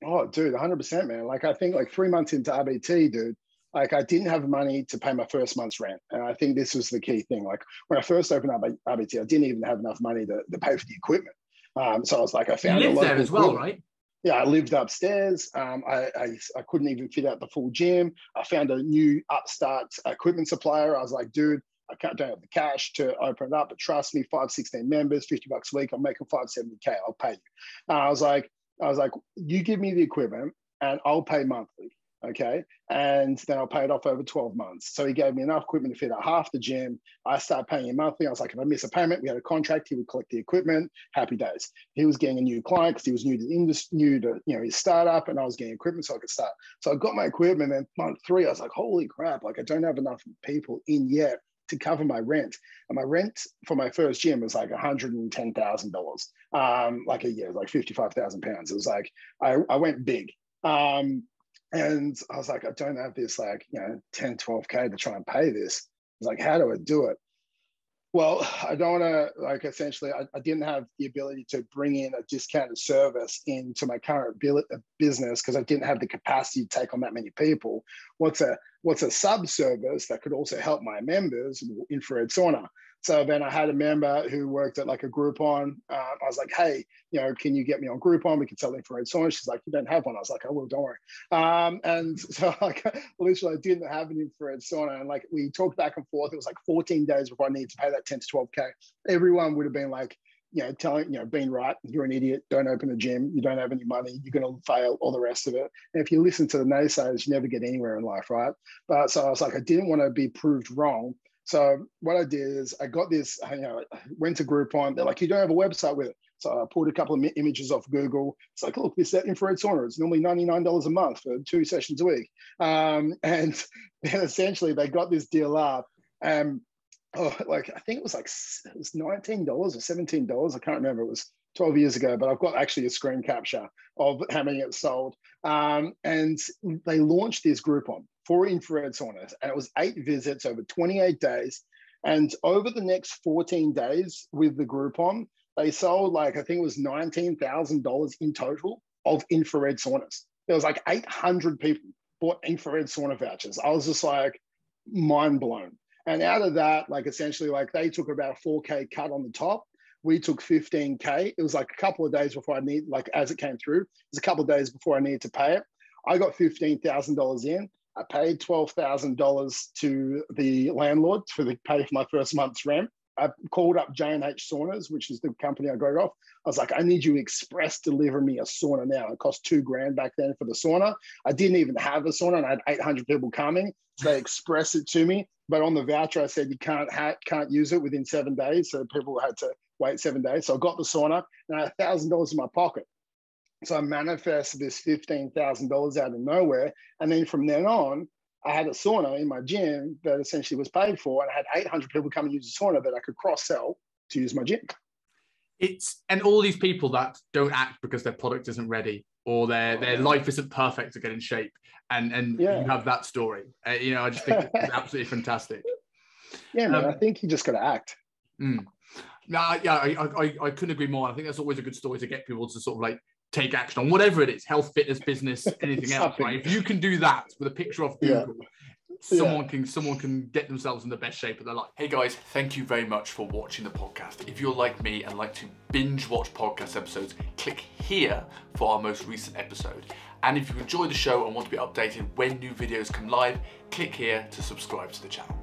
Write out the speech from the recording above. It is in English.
Oh, dude, 100%, man. Like, I think like 3 months into RBT, dude, like I didn't have money to pay my first month's rent. And I think this was the key thing. Like when I first opened up RBT, I didn't even have enough money to pay for the equipment. So I was like, I You found a lived there local as well, equipment. right? Yeah, I lived upstairs. I couldn't even fit out the full gym. I found a new upstart equipment supplier. I was like, dude, don't have the cash to open it up, but trust me, 516 members, $50 a week. I'm making 570K. I'll pay you. I was like, you give me the equipment and I'll pay monthly. Okay. And then I'll pay it off over 12 months. So he gave me enough equipment to fit out half the gym. I started paying him monthly. I was like, if I miss a payment, we had a contract. He would collect the equipment. Happy days. He was getting a new client because he was new to the industry, new to his startup, and I was getting equipment so I could start. So I got my equipment, and month 3, I was like, holy crap! Like I don't have enough people in yet to cover my rent. And my rent for my first gym was like $110,000, like a year, like £55,000. It was like I went big. And I was like, I don't have this 10, 12K to try and pay this. I was like, how do I do it? Well, I don't want to, essentially, I didn't have the ability to bring in a discounted service into my current business because I didn't have the capacity to take on that many people. What's a sub-service that could also help my members? Infrared sauna. So then I had a member who worked at like a Groupon. I was like, hey, can you get me on Groupon? We can sell infrared sauna. She's like, you don't have one. I was like, I will, don't worry. And so literally I didn't have an infrared sauna. And like we talked back and forth. It was like 14 days before I needed to pay that 10 to 12K. Everyone would have been like, being right, you're an idiot, don't open a gym, you don't have any money, you're going to fail, all the rest of it. And if you listen to the naysayers, you never get anywhere in life, right? But so I was like, I didn't want to be proved wrong. So what I did is I got this, went to Groupon. They're like, you don't have a website with it. So I pulled a couple of images off Google. It's like, look, this infrared sauna. It's normally $99 a month for 2 sessions a week. And then essentially they got this deal up. I think it was $19 or $17. I can't remember. It was 12 years ago, but I've got actually a screen capture of how many it sold. And they launched this Groupon for infrared saunas, and it was 8 visits over 28 days. And over the next 14 days with the Groupon, they sold I think it was $19,000 in total of infrared saunas. There was 800 people bought infrared sauna vouchers. I was just like mind blown. And out of that, essentially, they took about a 4K cut on the top. We took 15K. It was a couple of days before I need, as it came through, it was a couple of days before I needed to pay it. I got $15,000 in. I paid $12,000 to the landlord to pay for my first month's rent. I called up J&H Saunas, which is the company I got it off. I was like, I need you to express deliver me a sauna now. It cost $2,000 back then for the sauna. I didn't even have a sauna, and I had 800 people coming. So they expressed it to me. But on the voucher, I said you can't use it within 7 days. So people had to wait 7 days. So I got the sauna, and I had $1,000 in my pocket. So I manifested this $15,000 out of nowhere. And then from then on, I had a sauna in my gym that essentially was paid for. And I had 800 people come and use the sauna that I could cross-sell to use my gym. And all these people that don't act because their product isn't ready or their life isn't perfect to get in shape. And you have that story. I just think it's absolutely fantastic. Yeah, man, I think you just got to act. No, yeah, I couldn't agree more. I think that's always a good story to get people to sort of take action on whatever it is, health, fitness, business, anything else, right? If you can do that with a picture off Google, someone can get themselves in the best shape of their life. Hey guys, thank you very much for watching the podcast. If you're like me and like to binge watch podcast episodes, click here for our most recent episode. And if you enjoy the show and want to be updated when new videos come live, click here to subscribe to the channel.